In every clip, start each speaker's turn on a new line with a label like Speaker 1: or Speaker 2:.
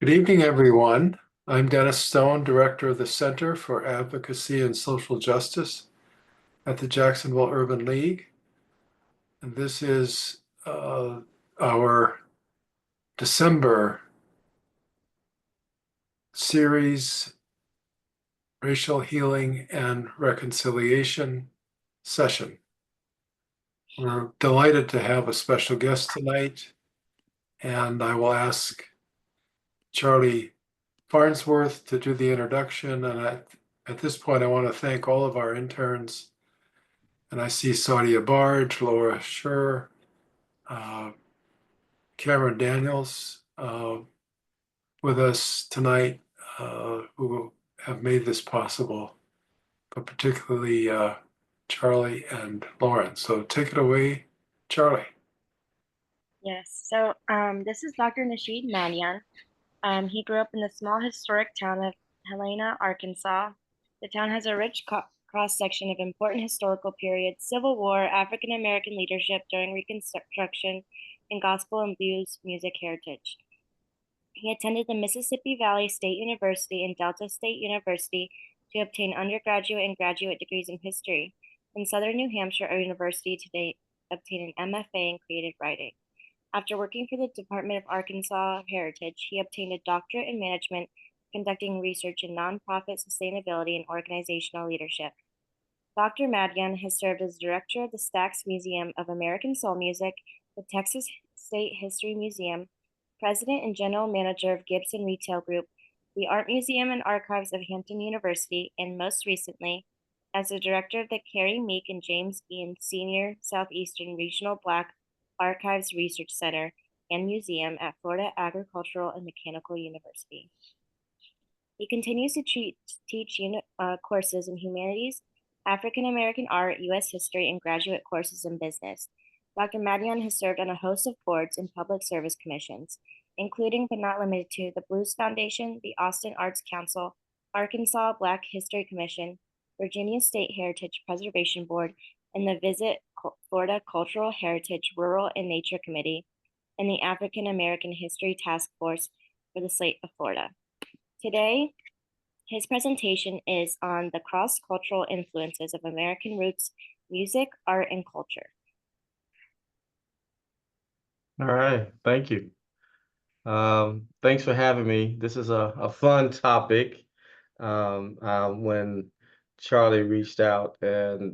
Speaker 1: Good evening, everyone. I'm Dennis Stone, Director of the Center for Advocacy and Social Justice at the Jacksonville Urban League. And this is our December series, Racial Healing and Reconciliation session. We're delighted to have a special guest tonight, and I will ask Charlie Farnsworth to do the introduction. And at this point, I want to thank all of our interns. And I see Saudia Barge, Laura Scher, uh, Cameron Daniels with us tonight, who have made this possible, but particularly Charlie and Lauren. So take it away, Charlie.
Speaker 2: Yes, this is Dr. Nasheed Manyan. He grew up in the small historic town of Helena, Arkansas. The town has a rich cross-section of important historical periods, Civil War, African American leadership during Reconstruction, and gospel and blues music heritage. He attended the Mississippi Valley State University and Delta State University to obtain undergraduate and graduate degrees in history, and Southern New Hampshire University to obtain an MFA in creative writing. After working for the Department of Arkansas Heritage, he obtained a doctorate in management, conducting research in nonprofit sustainability and organizational leadership. Dr. Madian has served as director of the Stax Museum of American Soul Music, the Texas State History Museum, president and general manager of Gibson Retail Group, the Art Museum and Archives of Hampton University, and most recently, as the director of the Carrie Meek and James Ian Senior Southeastern Regional Black Archives Research Center and Museum at Florida Agricultural and Mechanical University. He continues to teach courses in humanities, African American art, U.S. history, and graduate courses in business. Dr. Madian has served on a host of boards and public service commissions, including but not limited to the Blues Foundation, the Austin Arts Council, Arkansas Black History Commission, Virginia State Heritage Preservation Board, and the Visit Florida Cultural Heritage Rural and Nature Committee, and the African American History Task Force for the state of Florida. Today, his presentation is on the cross-cultural influences of American roots, music, art, and culture.
Speaker 3: All right, thank you. Thanks for having me. This is a fun topic. When Charlie reached out and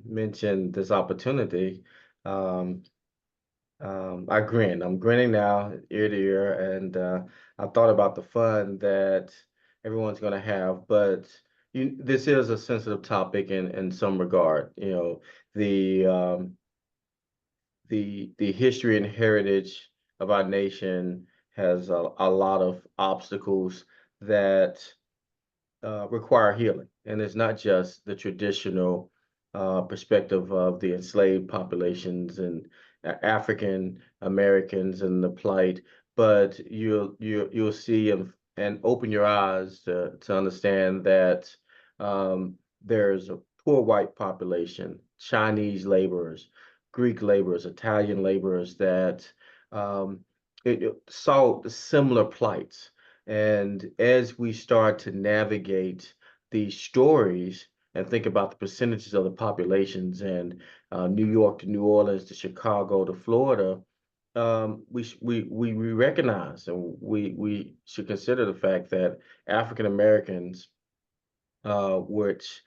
Speaker 3: mentioned this opportunity, I grinned. I'm grinning now, ear to ear, and I thought about the fun that everyone's going to have. But this is a sensitive topic in some regard. You know, the um, the history and heritage of our nation has a lot of obstacles that require healing. And it's not just the traditional perspective of the enslaved populations and African Americans and the plight, but you'll see and open your eyes to understand that there's a poor white population, Chinese laborers, Greek laborers, Italian laborers that saw similar plights. And as we start to navigate these stories and think about the percentages of the populations and New York to New Orleans to Chicago to Florida, we recognize and we should consider the fact that African Americans, which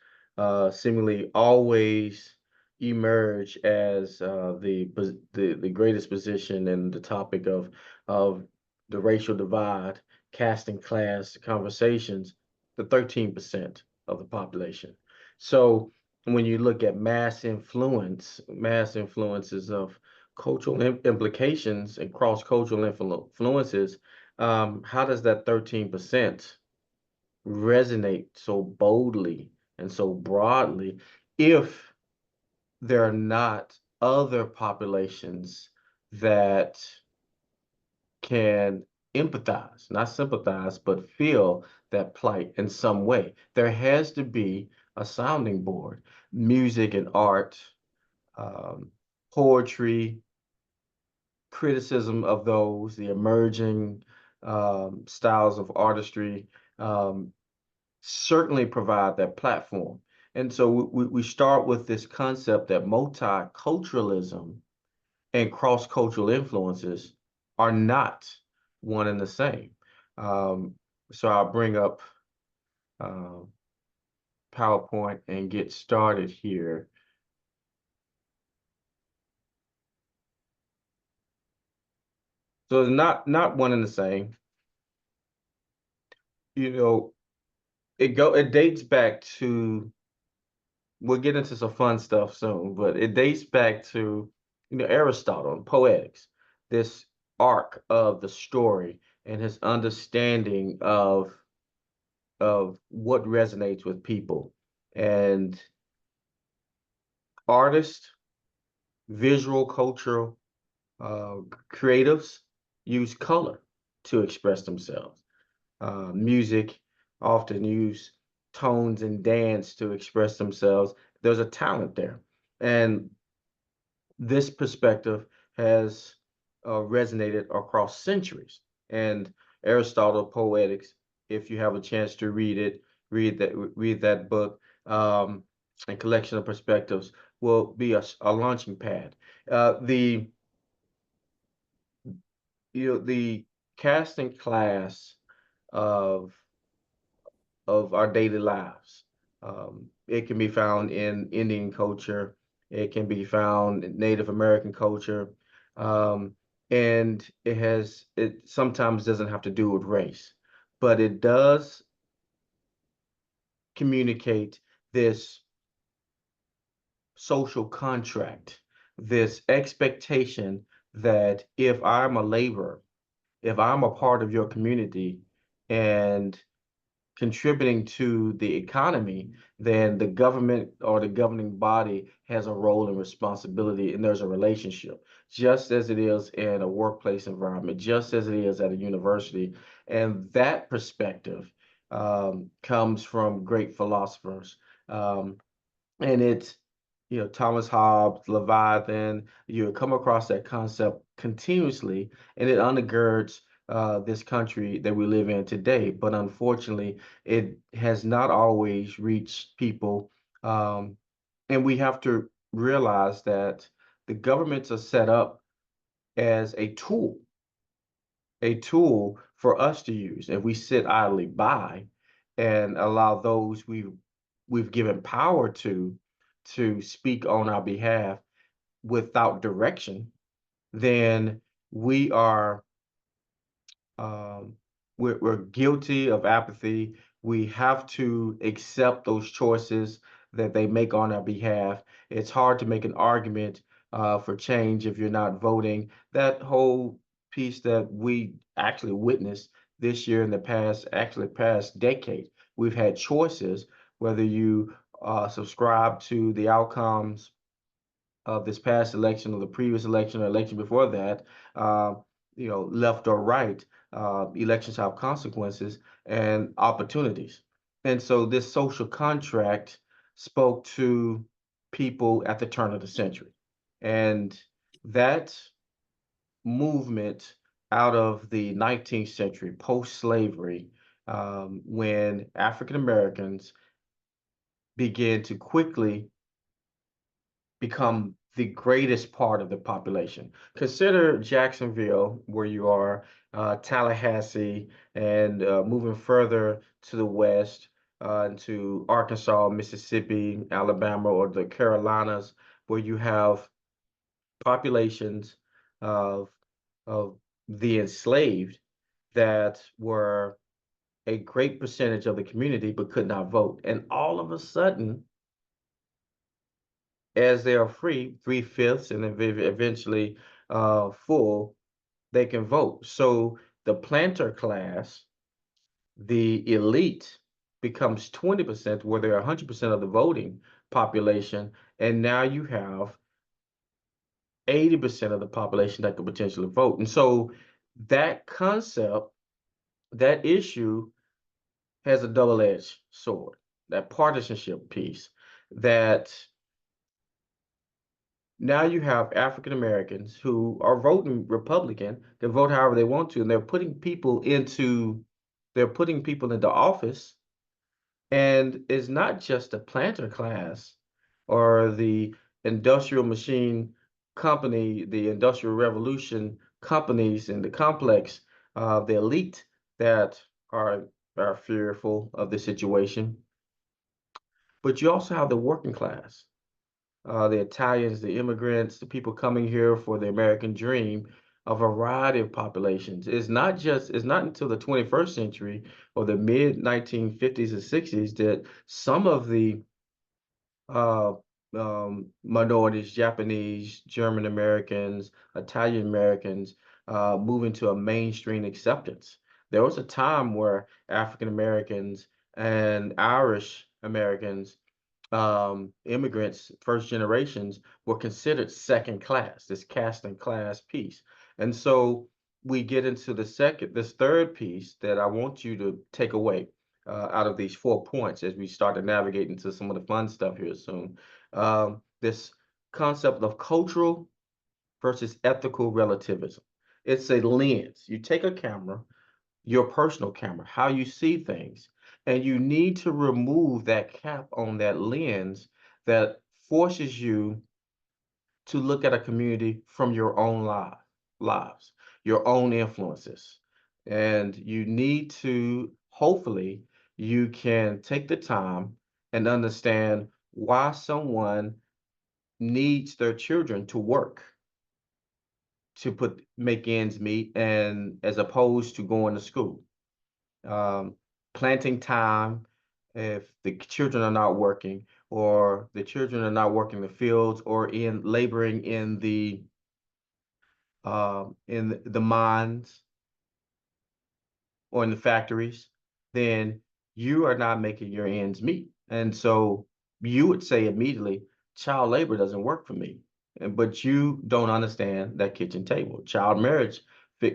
Speaker 3: seemingly always emerge as the greatest position in the topic of the racial divide, casting class conversations, the 13% of the population. So when you look at mass influences of cultural implications and cross-cultural influences, how does that 13% resonate so boldly and so broadly if there are not other populations that can empathize, not sympathize, but feel that plight in some way? There has to be a sounding board. Music and art, poetry, criticism of those, the emerging styles of artistry, certainly provide that platform. And so we start with this concept that multiculturalism and cross-cultural influences are not one and the same. So I'll bring up PowerPoint and get started here. So it's not one and the same. You know, it dates back to, we'll get into some fun stuff soon, but it dates back to, Aristotle and poetics, this arc of the story and his understanding of what resonates with people. And artists, visual cultural creatives use color to express themselves. Music often use tones and dance to express themselves. There's a talent there. And this perspective has resonated across centuries. And Aristotle Poetics, if you have a chance to read it, read that book, and collection of perspectives will be a launching pad. The the casting class of our daily lives. It can be found in Indian culture. It can be found in Native American culture. Um, and it sometimes doesn't have to do with race, but it does communicate this social contract, this expectation that if I'm a laborer, if I'm a part of your community and contributing to the economy, then the government or the governing body has a role and responsibility, and there's a relationship, just as it is in a workplace environment, just as it is at a university. And that perspective comes from great philosophers. Um, and it's, Thomas Hobbes, Leviathan, you come across that concept continuously, and it undergirds this country that we live in today. But unfortunately, it has not always reached people. Um, and we have to realize that the governments are set up as a tool for us to use. If we sit idly by and allow those we've given power to speak on our behalf without direction, then we are um, we're guilty of apathy. We have to accept those choices that they make on our behalf. It's hard to make an argument for change if you're not voting. That whole piece that we actually witnessed this year in the past decade, we've had choices whether you subscribe to the outcomes of this past election or the previous election or election before that, uh, left or right, elections have consequences and opportunities. And so this social contract spoke to people at the turn of the century. And that movement out of the 19th century, post-slavery, when African Americans began to quickly become the greatest part of the population. Consider Jacksonville, where you are, Tallahassee, and moving further to the west into Arkansas, Mississippi, Alabama, or the Carolinas, where you have populations of of the enslaved that were a great percentage of the community but could not vote. And all of a sudden, as they are free, 3/5, and then eventually full, they can vote. So the planter class, the elite, becomes 20%, where they're 100% of the voting population, and now you have 80% of the population that could potentially vote. And so that concept, that issue has a double-edged sword, that partisanship piece, that Now you have African Americans who are voting Republican, can vote however they want to, and they're putting people into office. And it's not just the planter class or the industrial machine company, the industrial revolution companies in the complex, the elite that are fearful of the situation, but you also have the working class, the Italians, the immigrants, the people coming here for the American dream, a variety of populations. It's not until the 21st century or the mid 1950s and 60s that some of the uh, minorities, Japanese, German Americans, Italian Americans, moving to a mainstream acceptance. There was a time where African Americans and Irish Americans, immigrants, first generations, were considered second class, this caste and class piece. And so we get into this third piece that I want you to take away out of these 4 points as we start to navigate into some of the fun stuff here soon. This concept of cultural versus ethical relativism. It's a lens. You take a camera, your personal camera, how you see things, and you need to remove that cap on that lens that forces you to look at a community from your own lives, your own influences. And you need to, hopefully, you can take the time and understand why someone needs their children to work to make ends meet, and as opposed to going to school. Um, planting time if the children are not working, or the children are not working the fields or in laboring in the mines or in the factories, then you are not making your ends meet. And so you would say immediately, child labor doesn't work for me. But you don't understand that kitchen table. Child marriage,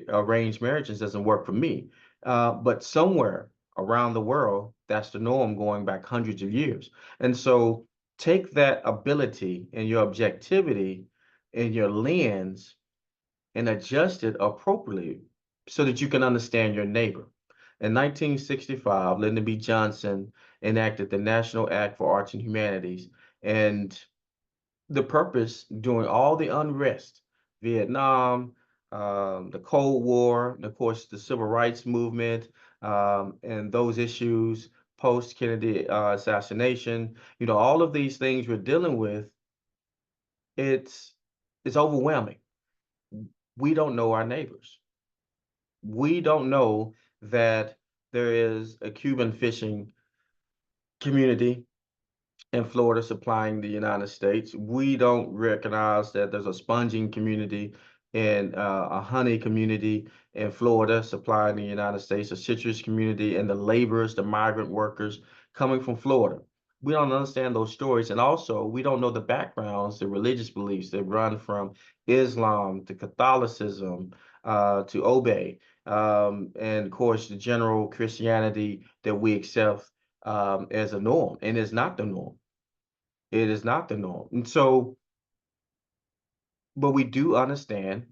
Speaker 3: arranged marriages doesn't work for me. But somewhere around the world, that's the norm going back hundreds of years. And so take that ability and your objectivity and your lens and adjust it appropriately so that you can understand your neighbor. In 1965, Lyndon B. Johnson enacted the National Act for Arts and Humanities, and the purpose during all the unrest, Vietnam, the Cold War, and of course the Civil Rights Movement, and those issues post Kennedy assassination, all of these things we're dealing with, it's it's overwhelming. We don't know our neighbors. We don't know that there is a Cuban fishing community in Florida supplying the United States. We don't recognize that there's a sponging community and a honey community in Florida supplying the United States, a citrus community, and the laborers, the migrant workers coming from Florida. We don't understand those stories. And also, we don't know the backgrounds, the religious beliefs that run from Islam to Catholicism to Obey, and of course, the general Christianity that we accept as a norm, and it's not the norm. It is not the norm. And so, but we do understand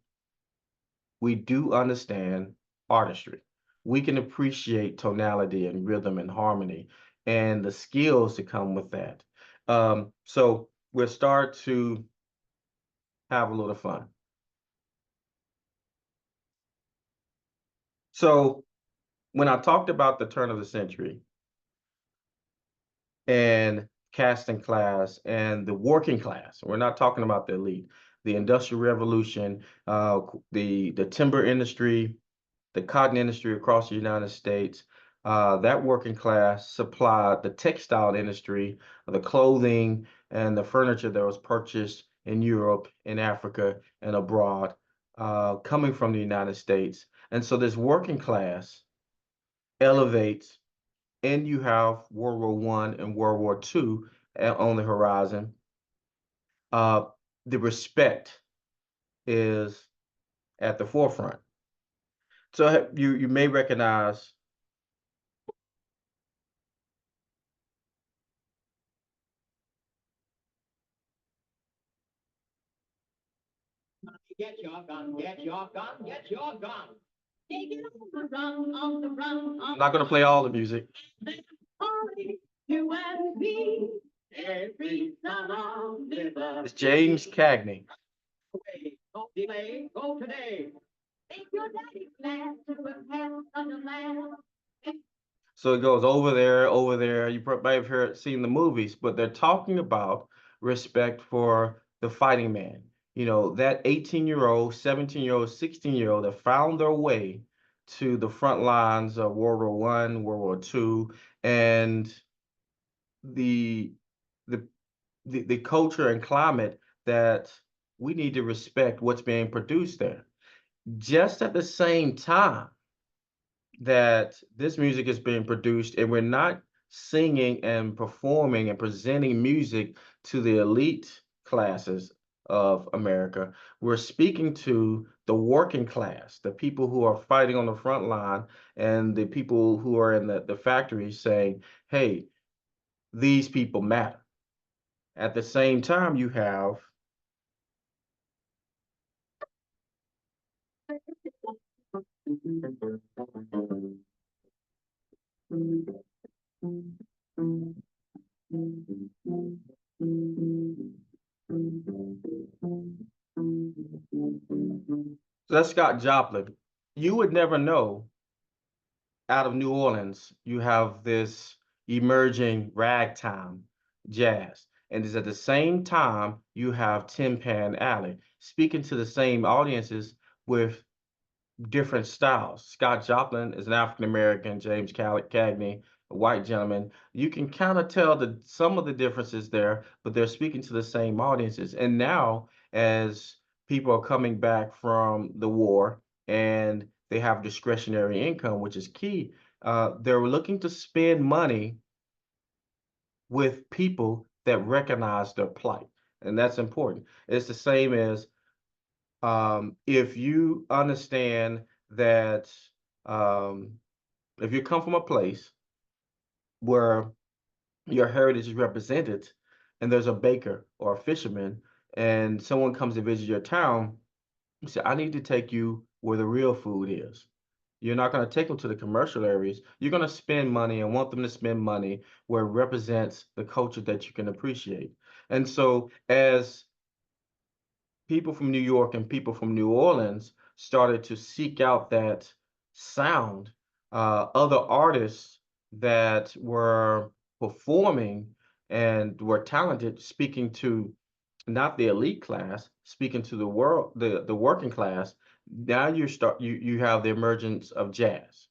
Speaker 3: artistry. We can appreciate tonality and rhythm and harmony and the skills that come with that. So we'll start to have a little fun. So when I talked about the turn of the century and caste and class and the working class, we're not talking about the elite, the Industrial Revolution, the timber industry, the cotton industry across the United States, that working class supplied the textile industry, the clothing and the furniture that was purchased in Europe, in Africa, and abroad, coming from the United States. And so this working class elevates, and you have World War One and World War Two on the horizon. Uh, the respect is at the forefront. So you may recognize
Speaker 4: Get your gun, get your gun, get your gun. Take it on the run, on the run, on
Speaker 3: I'm not going to play all the music.
Speaker 4: party, you and me. Every son of liver.
Speaker 3: It's James Cagney.
Speaker 4: Don't delay, go today. Make your daddy glad to have such a land.
Speaker 3: So it goes over there, over there. You might have heard, seen the movies, but they're talking about respect for the fighting man. You know, that 18-year-old, 17-year-old, 16-year-old that found their way to the front lines of World War One, World War Two, and the the the culture and climate that we need to respect what's being produced there. Just at the same time that this music is being produced and we're not singing and performing and presenting music to the elite classes of America, we're speaking to the working class, the people who are fighting on the front line and the people who are in the factories saying, hey, these people matter. At the same time, you have so that's Scott Joplin. You would never know out of New Orleans, you have this emerging ragtime jazz. And it's at the same time you have Tin Pan Alley speaking to the same audiences with different styles. Scott Joplin is an African American, James Cagney, a white gentleman. You can kind of tell some of the differences there, but they're speaking to the same audiences. And now, as people are coming back from the war and they have discretionary income, which is key, they're looking to spend money with people that recognize their plight. And that's important. It's the same as if you understand that um, if you come from a place where your heritage is represented and there's a baker or a fisherman and someone comes to visit your town, you say, I need to take you where the real food is. You're not going to take them to the commercial areas. You're going to spend money and want them to spend money where it represents the culture that you can appreciate. And so as people from New York and people from New Orleans started to seek out that sound, other artists that were performing and were talented, speaking to not the elite class, speaking to the world, the working class. Now you have the emergence of jazz.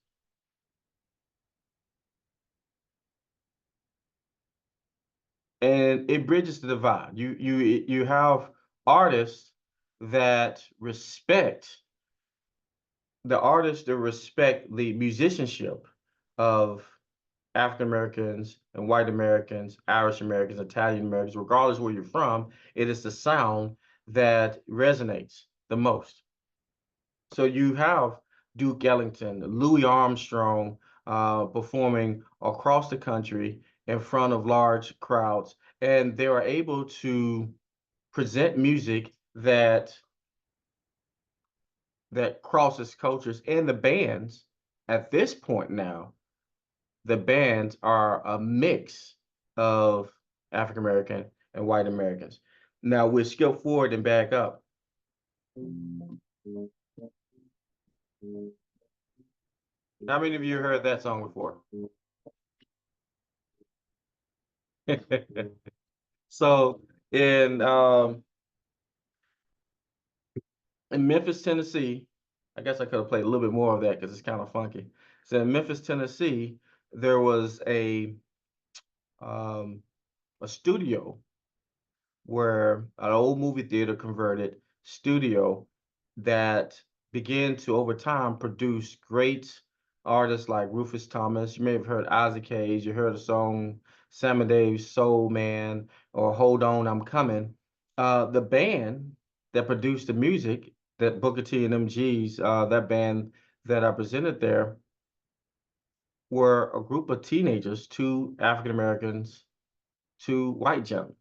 Speaker 3: And it bridges the divide. You have artists that respect the musicianship of African Americans and white Americans, Irish Americans, Italian Americans, regardless where you're from, it is the sound that resonates the most. So you have Duke Ellington, Louis Armstrong performing across the country in front of large crowds, and they are able to present music that crosses cultures. And the bands at this point now, the bands are a mix of African American and white Americans. Now we'll skip forward and back up. How many of you heard that song before? So in Memphis, Tennessee, I guess I could have played a little bit more of that because it's kind of funky. So in Memphis, Tennessee, there was a studio where an old movie theater converted studio that began to over time produce great artists like Rufus Thomas. You may have heard Isaac Hayes. You heard the song Sam and Dave's Soul Man or Hold On, I'm Coming. The band that produced the music, that Booker T and MGs, that band that I presented there, were a group of teenagers, two African Americans, two white gentlemen,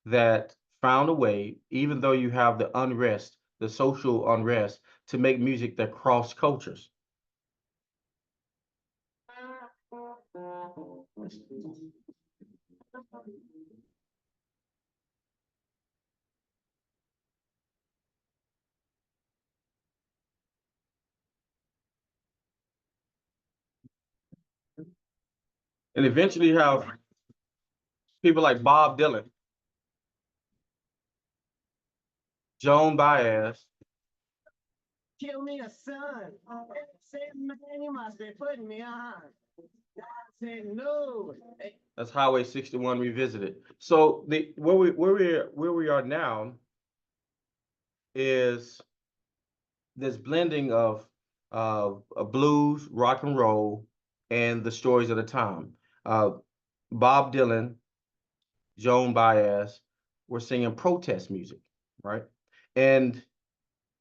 Speaker 3: that found a way, even though you have the unrest the social unrest to make music that cross cultures. And eventually you have people like Bob Dylan, Joan Baez,
Speaker 4: Kill me a son. Say, man, you must be putting me on. God said no. Hey,
Speaker 3: that's Highway 61 Revisited. So the where we are now is this blending of blues, rock and roll, and the stories of the time. Bob Dylan, Joan Baez were singing protest music, right? And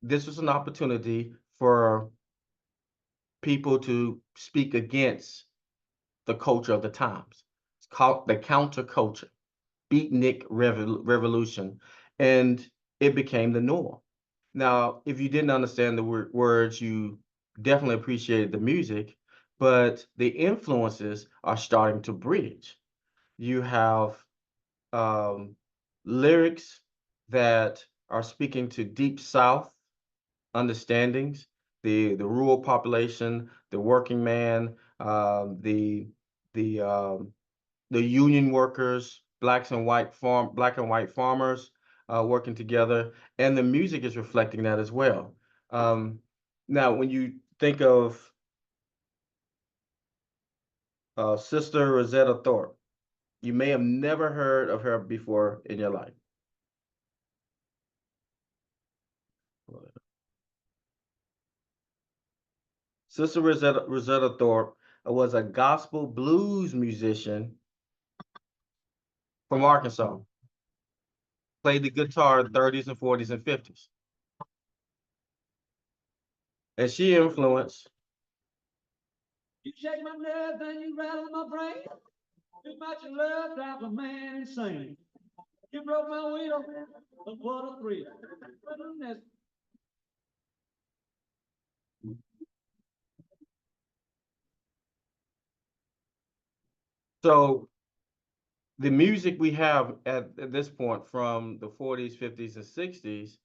Speaker 3: this was an opportunity for people to speak against the culture of the times. It's called the counterculture, beatnik revolution, and it became the norm. Now, if you didn't understand the words, you definitely appreciated the music, but the influences are starting to bridge. You have lyrics that are speaking to deep South understandings, the rural population, the working man, the the union workers, black and white farmers working together, and the music is reflecting that as well. Now, when you think of Sister Rosetta Thorpe, you may have never heard of her before in your life. Sister Rosetta Thorpe was a gospel blues musician from Arkansas. Played the guitar in the 30s and 40s and 50s. And she influenced
Speaker 4: you shake my nerves and you rattle my brain. Too much love drives a man insane. You broke my wheel, but what a thrill.
Speaker 3: so the music we have at this point from the 40s, 50s, and 60s,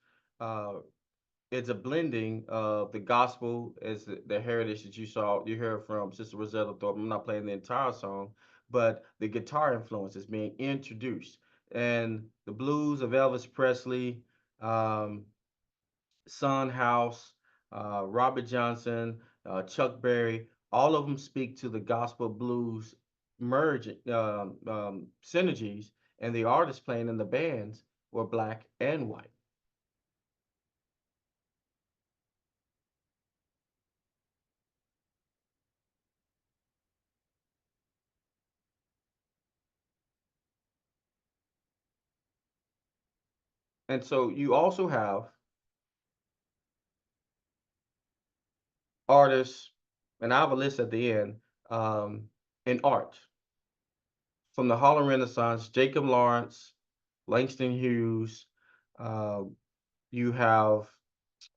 Speaker 3: it's a blending of the gospel as the heritage that you heard from Sister Rosetta Thorpe. I'm not playing the entire song, but the guitar influence is being introduced. And the blues of Elvis Presley, Son House, Robert Johnson, Chuck Berry, all of them speak to the gospel blues merge synergies, and the artists playing in the bands were black and white. And so you also have artists, and I have a list at the end, in art. From the Harlem Renaissance, Jacob Lawrence, Langston Hughes, uh, you have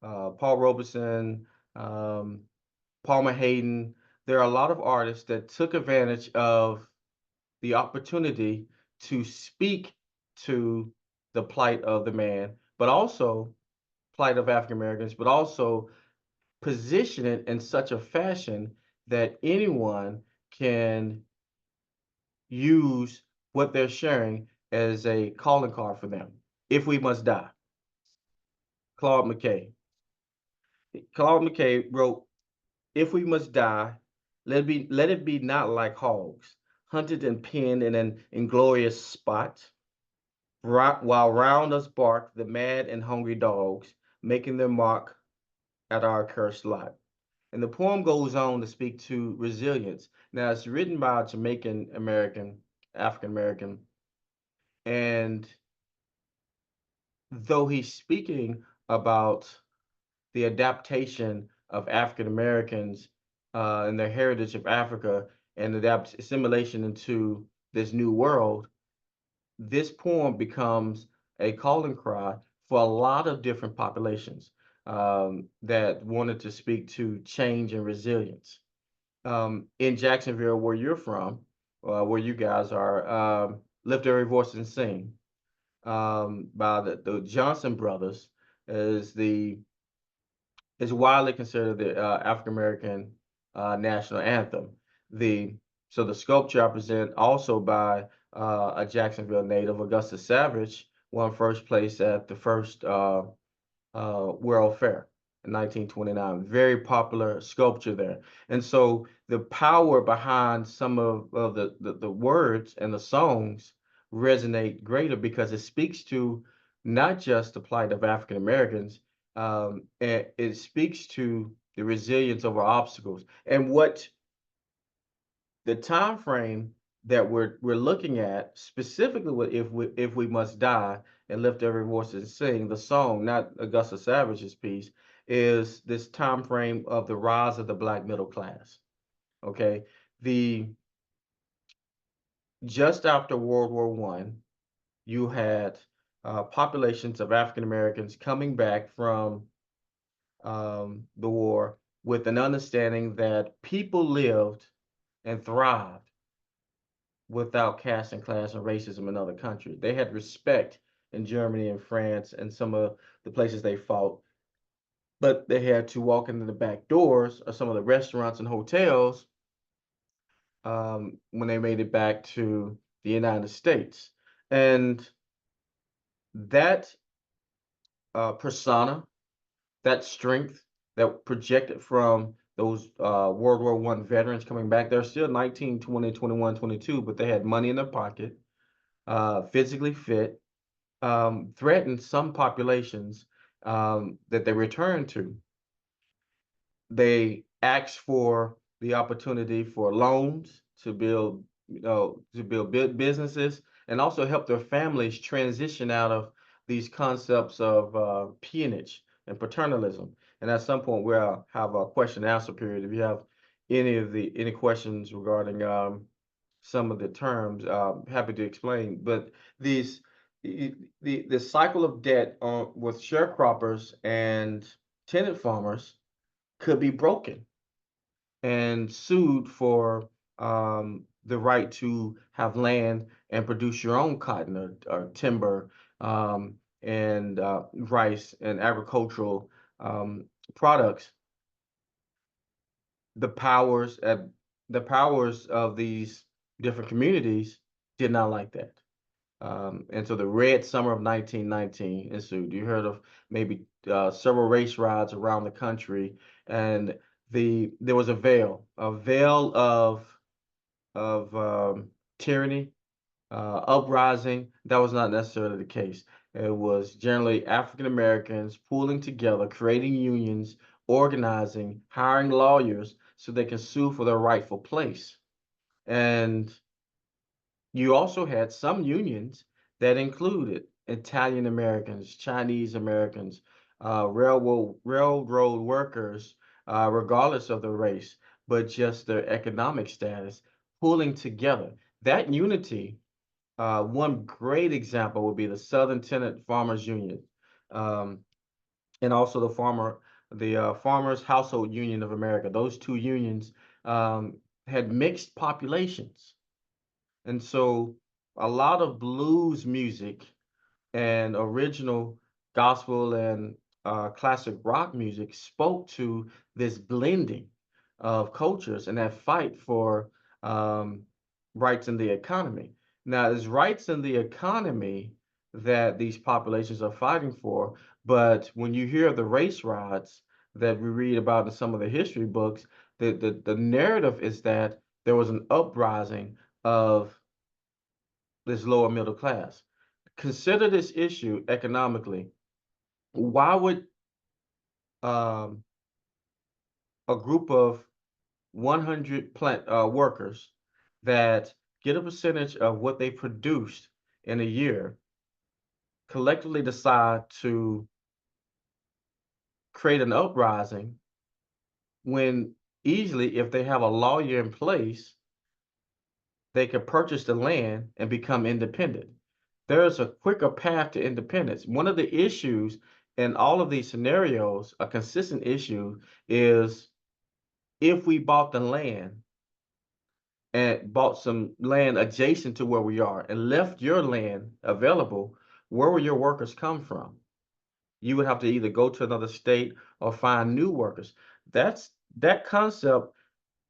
Speaker 3: Paul Robeson, Palmer Hayden. There are a lot of artists that took advantage of the opportunity to speak to the plight of the man, but also plight of African Americans, but also position it in such a fashion that anyone can use what they're sharing as a calling card for them. If We Must Die, Claude McKay. Claude McKay wrote, "If we must die, let it be not like hogs, hunted and pinned in an inglorious spot, while round us bark the mad and hungry dogs, making their mark at our cursed lot." And the poem goes on to speak to resilience. Now, it's written by a Jamaican American, African American, and though he's speaking about the adaptation of African Americans and their heritage of Africa and assimilation into this new world, this poem becomes a calling cry for a lot of different populations that wanted to speak to change and resilience. In Jacksonville, where you're from, where you guys are, Lift Every Voice and Sing by the Johnson Brothers is the is widely considered the African American national anthem. The so the sculpture I present also by a Jacksonville native, Augusta Savage, won first place at the first World Fair in 1929. Very popular sculpture there. And so the power behind some of the words and the songs resonate greater because it speaks to not just the plight of African Americans, and it speaks to the resilience over obstacles. And what the time frame that we're looking at specifically if we must die and lift every voice and sing the song, not Augusta Savage's piece, is this time frame of the rise of the black middle class. Okay, the just after World War One, you had populations of African Americans coming back from the war with an understanding that people lived and thrived without caste and class and racism in other countries. They had respect in Germany and France and some of the places they fought, but they had to walk into the back doors of some of the restaurants and hotels when they made it back to the United States. And that persona, that strength that projected from those World War One veterans coming back, they're still 19, 20, 21, 22, but they had money in their pocket, physically fit, threatened some populations that they returned to. They asked for the opportunity for loans to build, businesses and also help their families transition out of these concepts of peonage and paternalism. And at some point, we'll have a question and answer period. If you have any questions regarding some of the terms, happy to explain. But these the cycle of debt with sharecroppers and tenant farmers could be broken and sued for the right to have land and produce your own cotton or timber and rice and agricultural products. The powers of these different communities did not like that. And so the Red Summer of 1919 ensued. You heard of maybe several race riots around the country, and there was a veil of tyranny, uprising. That was not necessarily the case. It was generally African Americans pooling together, creating unions, organizing, hiring lawyers so they can sue for their rightful place. And you also had some unions that included Italian Americans, Chinese Americans, railroad workers, regardless of the race, but just their economic status, pulling together. That unity, one great example would be the Southern Tenant Farmers Union, and also the Farmers Household Union of America. Those two unions had mixed populations. And so a lot of blues music and original gospel and classic rock music spoke to this blending of cultures and that fight for rights in the economy. Now, it's rights in the economy that these populations are fighting for, but when you hear the race riots that we read about in some of the history books, the narrative is that there was an uprising of this lower middle class. Consider this issue economically. Why would a group of 100 workers that get a percentage of what they produced in a year collectively decide to create an uprising when easily, if they have a lawyer in place, they could purchase the land and become independent? there's a quicker path to independence. One of the issues in all of these scenarios, a consistent issue is if we bought the land and bought some land adjacent to where we are and left your land available, where will your workers come from? You would have to either go to another state or find new workers. That concept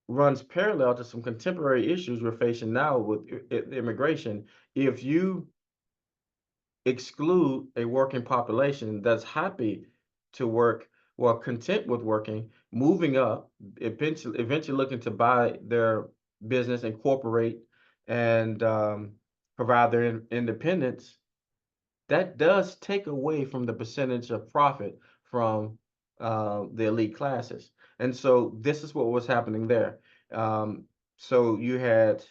Speaker 3: runs parallel to some contemporary issues we're facing now with immigration. If you exclude a working population that's happy to work, well, content with working, moving up, eventually looking to buy their business, incorporate, and provide their independence, that does take away from the percentage of profit from the elite classes. And so this is what was happening there. Um, so you had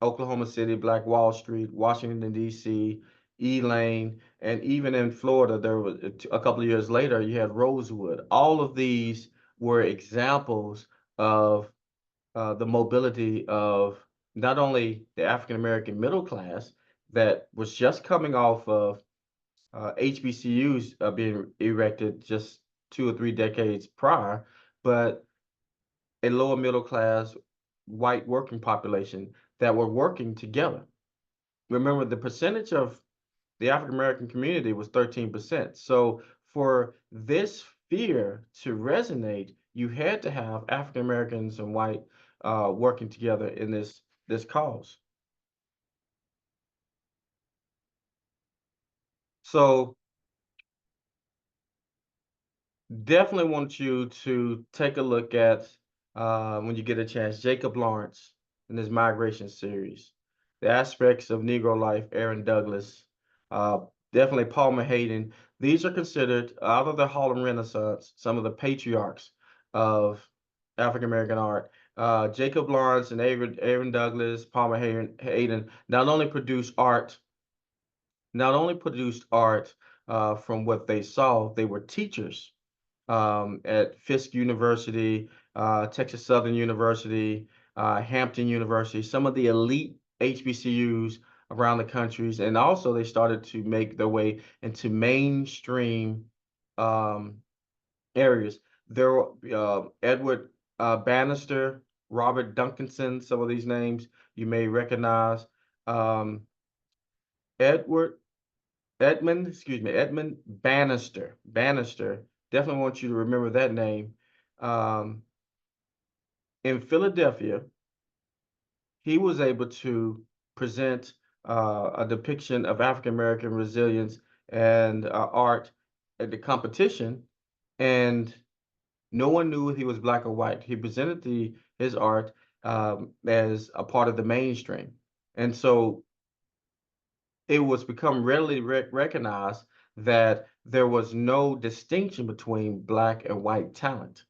Speaker 3: Oklahoma City, Black Wall Street, Washington, D.C., Elaine, and even in Florida, there was a couple of years later, you had Rosewood. All of these were examples of the mobility of not only the African American middle class that was just coming off of HBCUs being erected just 2 or 3 decades prior, but a lower middle class white working population that were working together. Remember, the percentage of the African American community was 13%. So for this fear to resonate, you had to have African Americans and white working together in this cause. So definitely want you to take a look at when you get a chance, Jacob Lawrence in his migration series, the aspects of Negro life, Aaron Douglas, uh, definitely Palmer Hayden. These are considered out of the Harlem Renaissance, some of the patriarchs of African American art. Jacob Lawrence and Aaron Douglas, Palmer Hayden not only produced art from what they saw, they were teachers at Fisk University, Texas Southern University, Hampton University, some of the elite HBCUs around the countries. And also they started to make their way into mainstream um, areas. There were Edward Bannister, Robert Duncanson, some of these names you may recognize. Um, Edward Edmund Bannister. Bannister. Definitely want you to remember that name. Um, in Philadelphia, he was able to present a depiction of African American resilience and art at the competition, and no one knew if he was black or white. He presented his art as a part of the mainstream, and so it was become readily recognized that there was no distinction between black and white talent,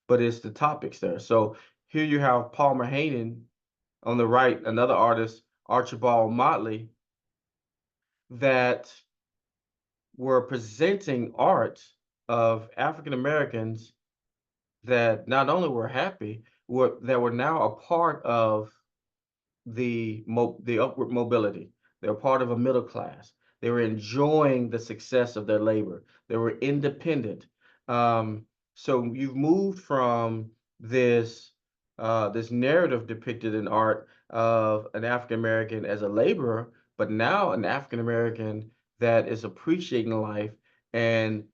Speaker 3: but it's the topics there. So here you have Palmer Hayden on the right, another artist, Archibald Motley, that were presenting art of African Americans that not only were happy, that were now a part of the upward mobility. They're part of a middle class. They were enjoying the success of their labor. They were independent. So you've moved from this narrative depicted in art of an African American as a laborer, but now an African American that is appreciating life and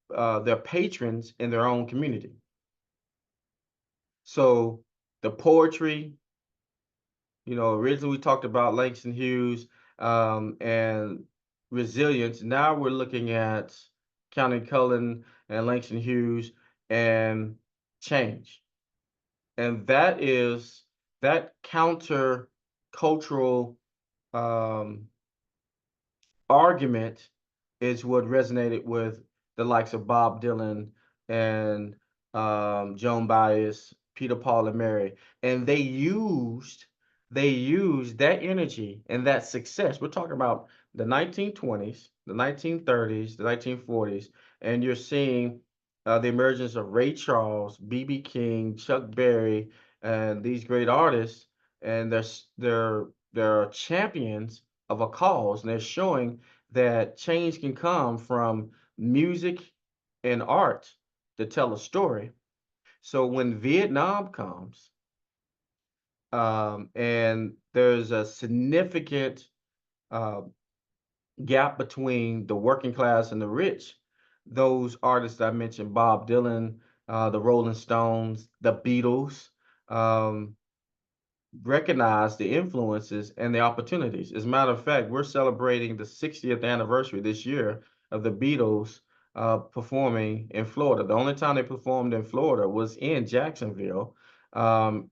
Speaker 3: they're patrons in their own community. So the poetry, originally we talked about Langston Hughes and resilience. Now we're looking at Countee Cullen and Langston Hughes and change. And that counter cultural argument is what resonated with the likes of Bob Dylan and Joan Baez, Peter, Paul, and Mary, and they used that energy and that success. We're talking about the 1920s, the 1930s, the 1940s, and you're seeing the emergence of Ray Charles, B.B. King, Chuck Berry, and these great artists, and they're they're champions of a cause, and they're showing that change can come from music and art to tell a story. So when Vietnam comes, and there's a significant uh, gap between the working class and the rich, those artists I mentioned, Bob Dylan, the Rolling Stones, the Beatles, um, recognize the influences and the opportunities. As a matter of fact, we're celebrating the 60th anniversary this year of the Beatles performing in Florida. The only time they performed in Florida was in Jacksonville, and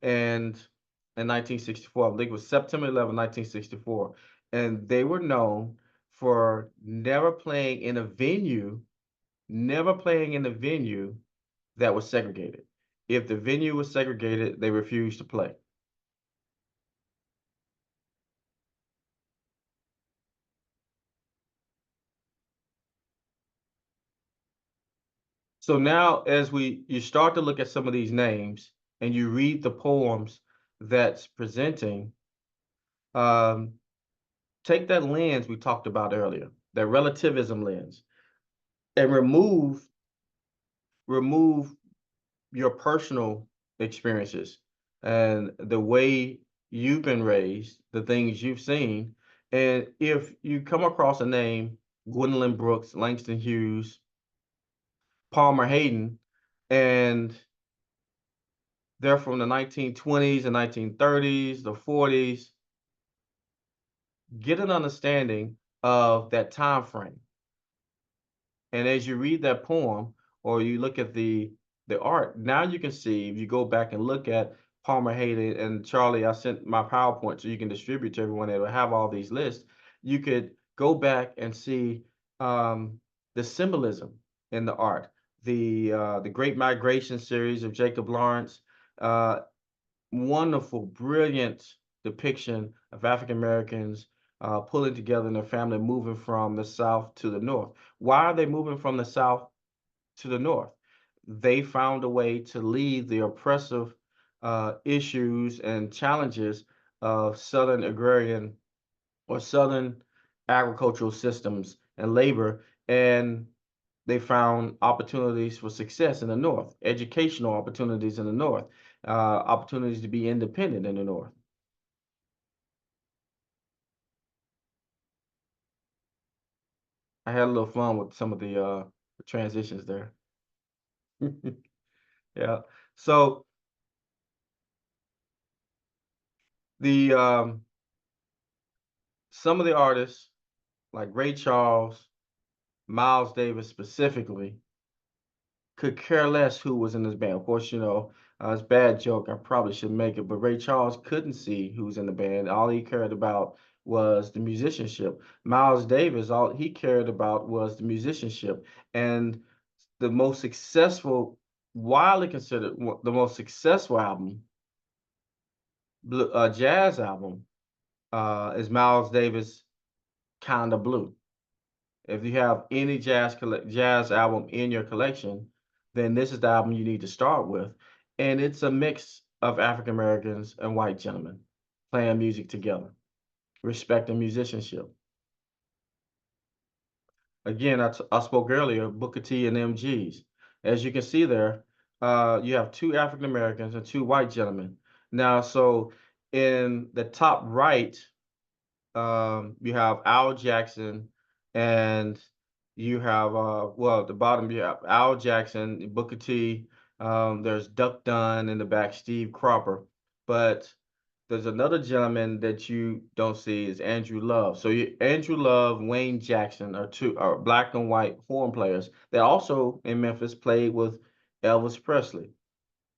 Speaker 3: in 1964, I believe it was September 11, 1964. And they were known for never playing in a venue that was segregated. If the venue was segregated, they refused to play. So now as you start to look at some of these names and you read the poems that's presenting, um, take that lens we talked about earlier, that relativism lens, and remove your personal experiences and the way you've been raised, the things you've seen. And if you come across a name, Gwendolyn Brooks, Langston Hughes, Palmer Hayden, and they're from the 1920s and 1930s, the 40s. Get an understanding of that time frame. And as you read that poem or you look at the art, now you can see, if you go back and look at Palmer Hayden and Charlie, I sent my PowerPoint so you can distribute to everyone that will have all these lists. You could go back and see the symbolism in the art. The Great Migration series of Jacob Lawrence, wonderful, brilliant depiction of African Americans pulling together in their family, moving from the South to the North. Why are they moving from the South to the North? They found a way to leave the oppressive issues and challenges of Southern agrarian or Southern agricultural systems and labor, and they found opportunities for success in the North, educational opportunities in the North, opportunities to be independent in the North. I had a little fun with some of the transitions there. Yeah. So the some of the artists like Ray Charles, Miles Davis specifically, could care less who was in this band. Of course, it's a bad joke. I probably should make it, but Ray Charles couldn't see who was in the band. All he cared about was the musicianship. Miles Davis, all he cared about was the musicianship. And the most successful, widely considered the most successful album, jazz album, is Miles Davis' Kinda Blue. If you have any jazz album in your collection, then this is the album you need to start with. And it's a mix of African Americans and white gentlemen playing music together, respecting musicianship. Again, I spoke earlier, Booker T and MGs. As you can see there, you have two African Americans and two white gentlemen. Now, so in the top right, you have Al Jackson, and you have well, at the bottom you have Al Jackson, Booker T. There's Duck Dunn in the back, Steve Cropper, but there's another gentleman that you don't see is Andrew Love. So Andrew Love, Wayne Jackson are black and white horn players that also in Memphis played with Elvis Presley,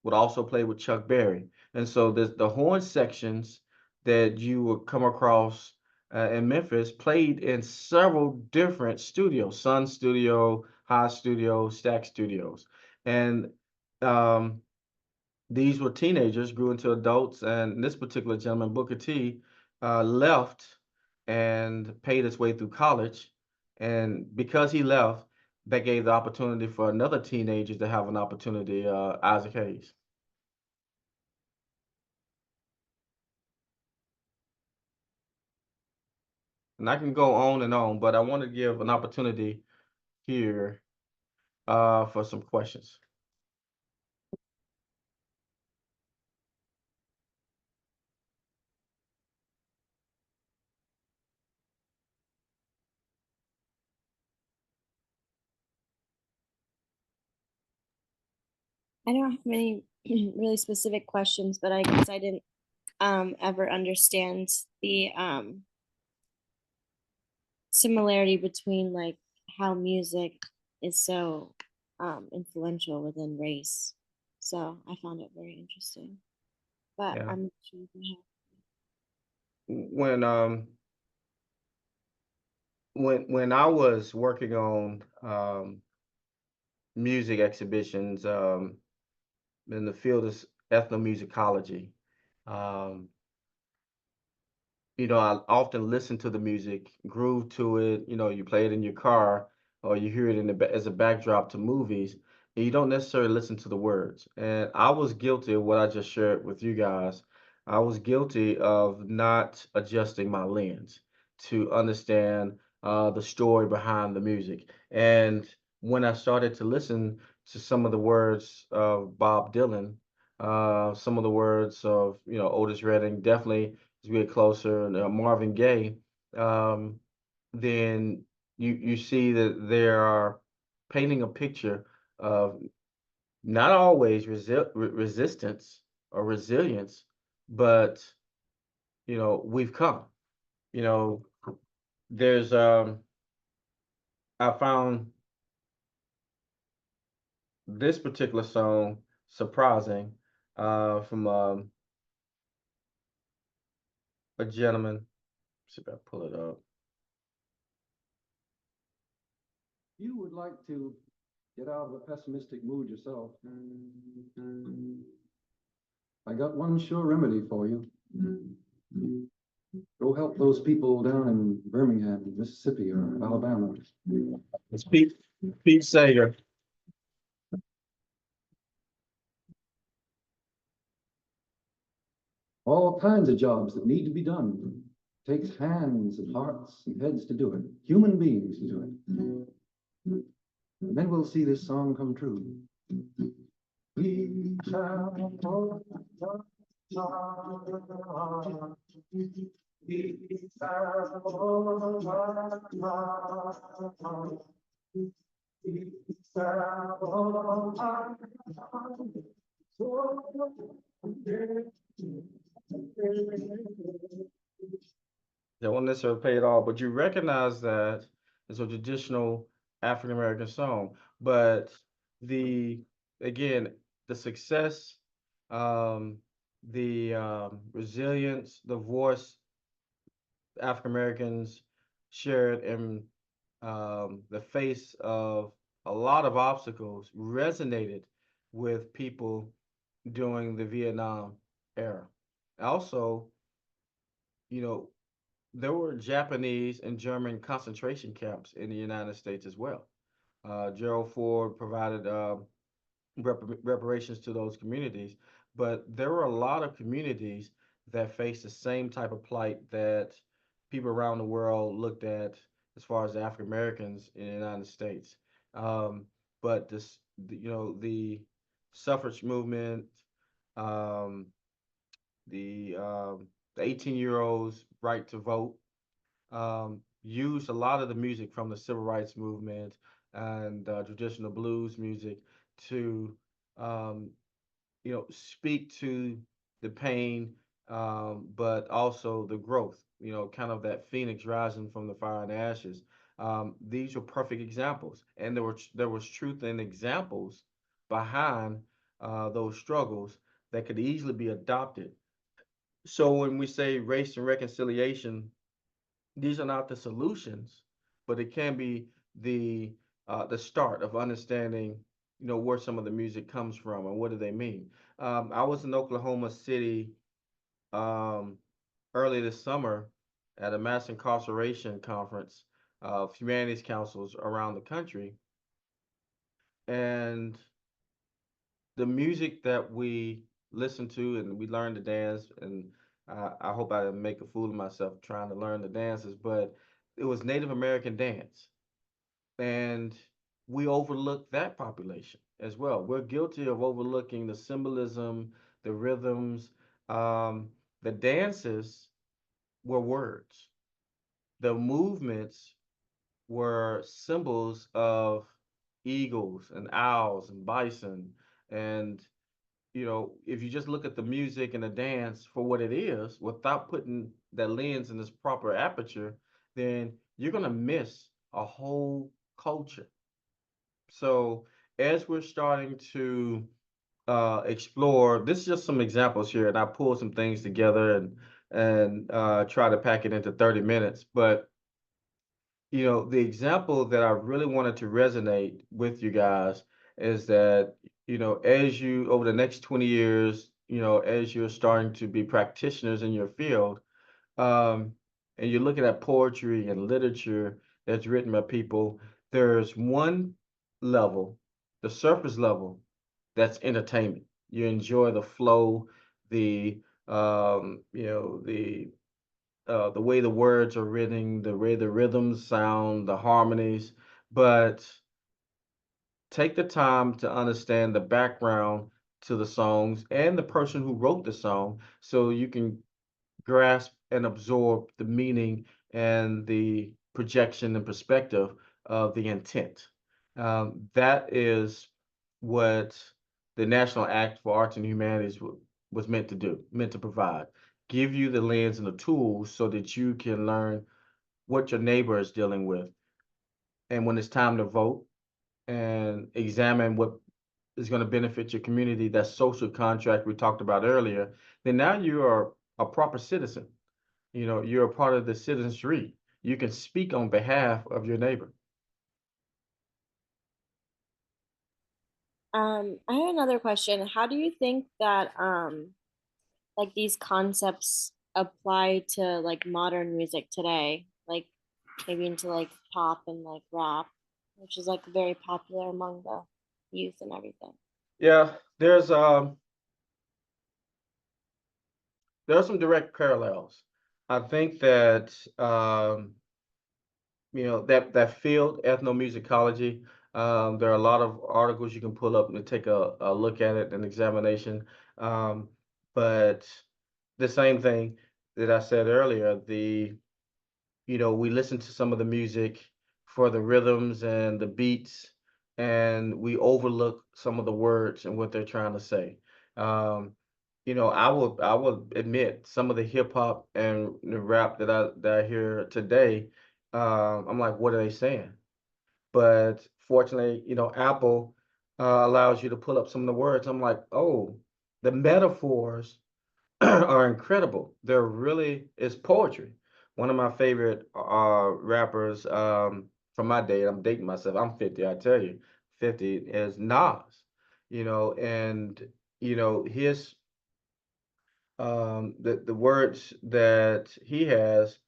Speaker 3: would also play with Chuck Berry. And so the horn sections that you would come across in Memphis played in several different studios, Sun Studio, High Studio, Stack Studios. And these were teenagers, grew into adults, and this particular gentleman, Booker T, left and paid his way through college. And because he left, that gave the opportunity for another teenager to have an opportunity, Isaac Hayes. And I can go on and on, but I want to give an opportunity here for some questions.
Speaker 2: I don't have any really specific questions, but I guess I didn't ever understand the similarity between like how music is so influential within race. So I found it very interesting. But
Speaker 3: Yeah.
Speaker 2: I'm not sure if I have.
Speaker 3: When I was working on music exhibitions in the field of ethnomusicology, um, I often listen to the music, groove to it. You play it in your car, or you hear it as a backdrop to movies, and you don't necessarily listen to the words. And I was guilty of what I just shared with you guys. I was guilty of not adjusting my lens to understand the story behind the music. And when I started to listen to some of the words of Bob Dylan, some of the words of Otis Redding, definitely as we get closer, and Marvin Gaye, um, then you see that they are painting a picture of not always resistance or resilience, but we've come. You know, there's I found this particular song surprising from a gentleman. See if I pull it up.
Speaker 4: You would like to get out of a pessimistic mood yourself. I got one sure remedy for you. Go help those people down in Birmingham, Mississippi, or Alabama.
Speaker 3: It's Pete Sager.
Speaker 4: All kinds of jobs that need to be done. Takes hands and hearts and heads to do it. Human beings to do it. And then we'll see this song come true. We shall
Speaker 3: They won't necessarily pay it all, but you recognize that it's a traditional African American song. But the again, the success, um, the resilience, the voice African Americans shared in the face of a lot of obstacles resonated with people during the Vietnam era. Also, you know, there were Japanese and German concentration camps in the United States as well. Gerald Ford provided reparations to those communities, but there were a lot of communities that faced the same type of plight that people around the world looked at as far as the African Americans in the United States. Um, but the suffrage movement, um, the 18-year-olds' right to vote, used a lot of the music from the civil rights movement and traditional blues music to um, speak to the pain, but also the growth, kind of that phoenix rising from the fire and ashes. These were perfect examples, and there was truth and examples behind those struggles that could easily be adopted. So when we say race and reconciliation, these are not the solutions, but it can be the start of understanding, where some of the music comes from and what do they mean. I was in Oklahoma City um, early this summer at a mass incarceration conference of humanities councils around the country, and the music that we listen to and we learn to dance, and I hope I didn't make a fool of myself trying to learn the dances, but it was Native American dance. And we overlook that population as well. We're guilty of overlooking the symbolism, the rhythms, um, the dances were words. The movements were symbols of eagles and owls and bison. And, if you just look at the music and the dance for what it is without putting that lens in this proper aperture, then you're going to miss a whole culture. So as we're starting to explore, this is just some examples here, and I pulled some things together and try to pack it into 30 minutes. But the example that I really wanted to resonate with you guys is that, as you over the next 20 years, as you're starting to be practitioners in your field, um, and you're looking at poetry and literature that's written by people, there's one level, the surface level, that's entertainment. You enjoy the flow, the the way the words are written, the way the rhythms sound, the harmonies, but take the time to understand the background to the songs and the person who wrote the song so you can grasp and absorb the meaning and the projection and perspective of the intent. That is what the National Act for Arts and Humanities was meant to do, meant to provide. Give you the lens and the tools so that you can learn what your neighbor is dealing with. And when it's time to vote and examine what is going to benefit your community, that social contract we talked about earlier, then now you are a proper citizen. You're a part of the citizenry. You can speak on behalf of your neighbor.
Speaker 2: I have another question. How do you think that like these concepts apply to like modern music today? Like maybe into like pop and like rap, which is like very popular among the youth and everything.
Speaker 3: Yeah, there are some direct parallels. I think that that field, ethnomusicology, there are a lot of articles you can pull up and take a look at it, an examination. Um, but the same thing that I said earlier, we listen to some of the music for the rhythms and the beats, and we overlook some of the words and what they're trying to say. Um, I will admit some of the hip hop and the rap that I hear today, I'm like, what are they saying? But fortunately, Apple allows you to pull up some of the words. I'm like, oh, the metaphors are incredible. It's poetry. One of my favorite rappers from my day, I'm dating myself, I'm 50, I tell you, 50 is Nas, and his the words that he has,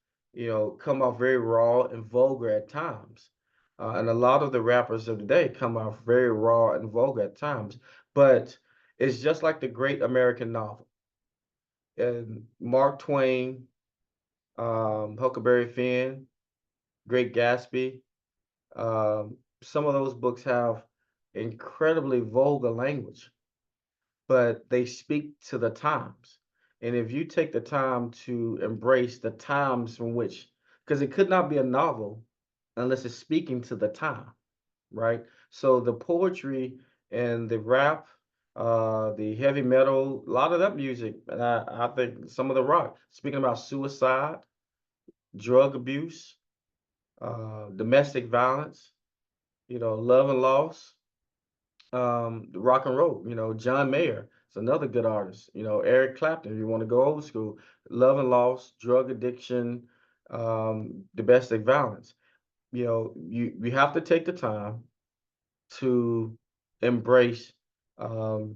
Speaker 3: come off very raw and vulgar at times. And a lot of the rappers of today come off very raw and vulgar at times, but it's just like the great American novel. And Mark Twain, Huckleberry Finn, Great Gatsby, some of those books have incredibly vulgar language, but they speak to the times. And if you take the time to embrace the times from which, because it could not be a novel unless it's speaking to the time, right? So the poetry and the rap, the heavy metal, a lot of that music, and I think some of the rock, speaking about suicide, drug abuse, domestic violence, love and loss, the rock and roll, John Mayer is another good artist, Eric Clapton, if you want to go old school, love and loss, drug addiction, domestic violence. You have to take the time to embrace um,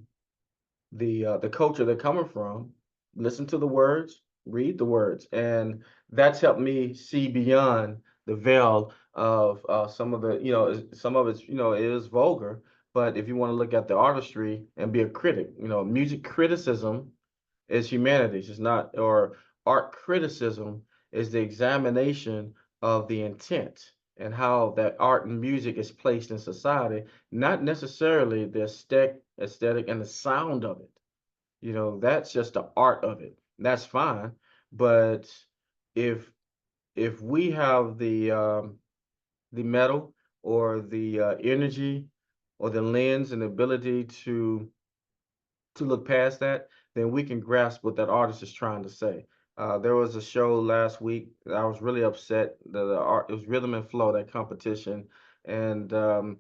Speaker 3: the culture they're coming from, listen to the words, read the words, and that's helped me see beyond the veil of some of the, some of it's, it is vulgar, but if you want to look at the artistry and be a critic, music criticism is humanities, it's not, or art criticism is the examination of the intent and how that art and music is placed in society, not necessarily the aesthetic and the sound of it. You know, that's just the art of it. That's fine. But if if we have the metal or the energy or the lens and ability to look past that, then we can grasp what that artist is trying to say. There was a show last week that I was really upset. The art, it was Rhythm and Flow, that competition, and the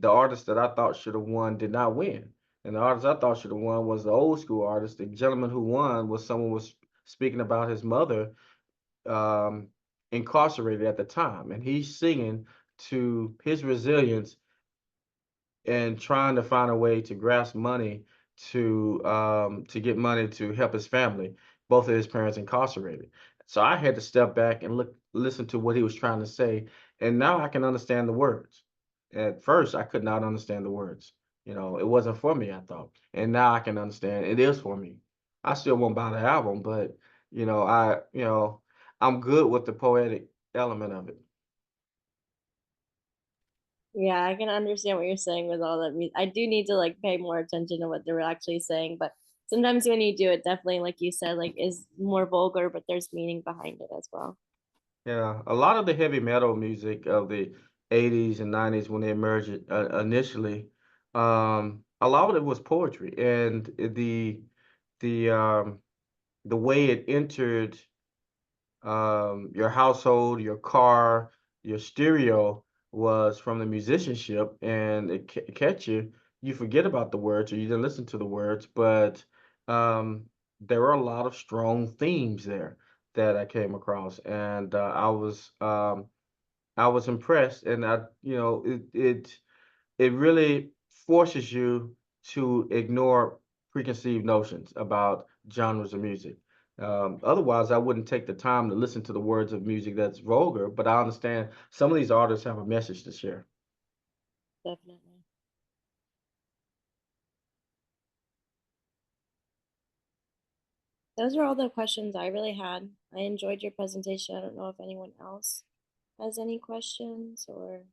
Speaker 3: artist that I thought should have won did not win. And the artist I thought should have won was the old school artist. The gentleman who won was someone was speaking about his mother, um, incarcerated at the time, and he's singing to his resilience and trying to find a way to grasp money to get money to help his family, both of his parents incarcerated. So I had to step back and listen to what he was trying to say, and now I can understand the words. At first, I could not understand the words. You know, it wasn't for me, I thought, and now I can understand it is for me. I still won't buy the album, but I'm good with the poetic element of it.
Speaker 5: Yeah, I can understand what you're saying with all that music. I do need to like pay more attention to what they're actually saying, but sometimes when you do it, definitely, like you said, like is more vulgar, but there's meaning behind it as well.
Speaker 3: Yeah, a lot of the heavy metal music of the 80s and 90s when they emerged initially, a lot of it was poetry, and the the way it entered your household, your car, your stereo was from the musicianship, and it catch you. You forget about the words, or you didn't listen to the words, but um, there were a lot of strong themes there that I came across, and I was impressed, and it really forces you to ignore preconceived notions about genres of music. Otherwise, I wouldn't take the time to listen to the words of music that's vulgar, but I understand some of these artists have a message to share.
Speaker 5: Definitely. Those are all the questions I really had. I enjoyed your presentation. I don't know if anyone else has any questions or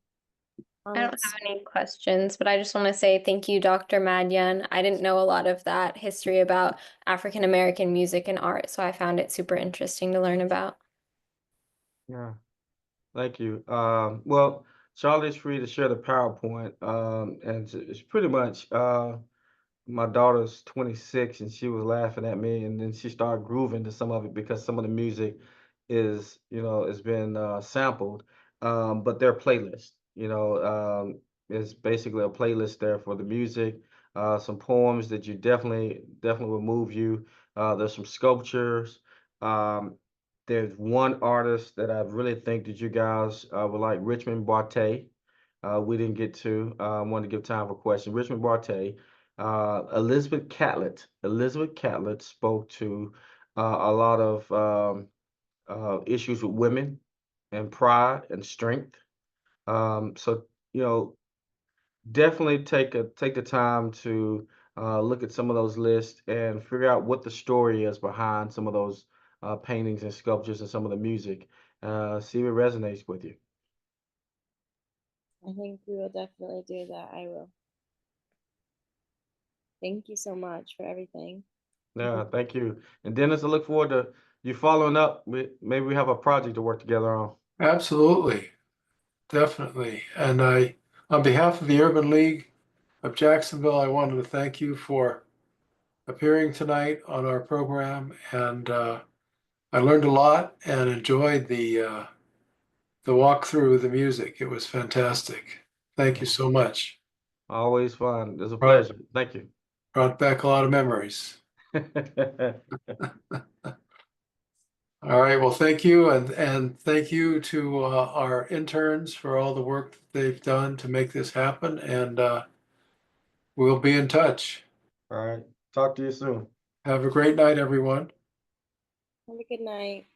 Speaker 6: I don't
Speaker 5: comments.
Speaker 6: have any questions, but I just want to say thank you, Dr. Madyan. I didn't know a lot of that history about African American music and art, so I found it super interesting to learn about.
Speaker 3: Yeah, thank you. Well, Charlie's free to share the PowerPoint, and it's pretty much my daughter's 26 and she was laughing at me, and then she started grooving to some of it because some of the music has been sampled. But their playlist, is basically a playlist there for the music, some poems that you definitely will move you. There's some sculptures. Um, there's one artist that I really think that you guys would like, Richmond Barté. We didn't get to. Wanted to give time for questions. Richmond Barté. Elizabeth Catlett. Elizabeth Catlett spoke to a lot of issues with women and pride and strength. So you know, definitely take the time to look at some of those lists and figure out what the story is behind some of those paintings and sculptures and some of the music. See if it resonates with you.
Speaker 5: I think we will definitely do that. I will. Thank you so much for everything.
Speaker 3: Yeah, thank you. And Dennis, I look forward to you following up. Maybe we have a project to work together on.
Speaker 1: Absolutely, definitely. And on behalf of the Urban League of Jacksonville, I wanted to thank you for appearing tonight on our program. And I learned a lot and enjoyed the walk through the music. It was fantastic. Thank you so much.
Speaker 3: Always fun. It's a
Speaker 1: Right.
Speaker 3: pleasure. Thank you.
Speaker 1: Brought back a lot of memories. All right, well, thank you, and thank you to our interns for all the work that they've done to make this happen, and we'll be in touch.
Speaker 3: All right. Talk to you soon.
Speaker 1: Have a great night, everyone.
Speaker 5: Have a good night.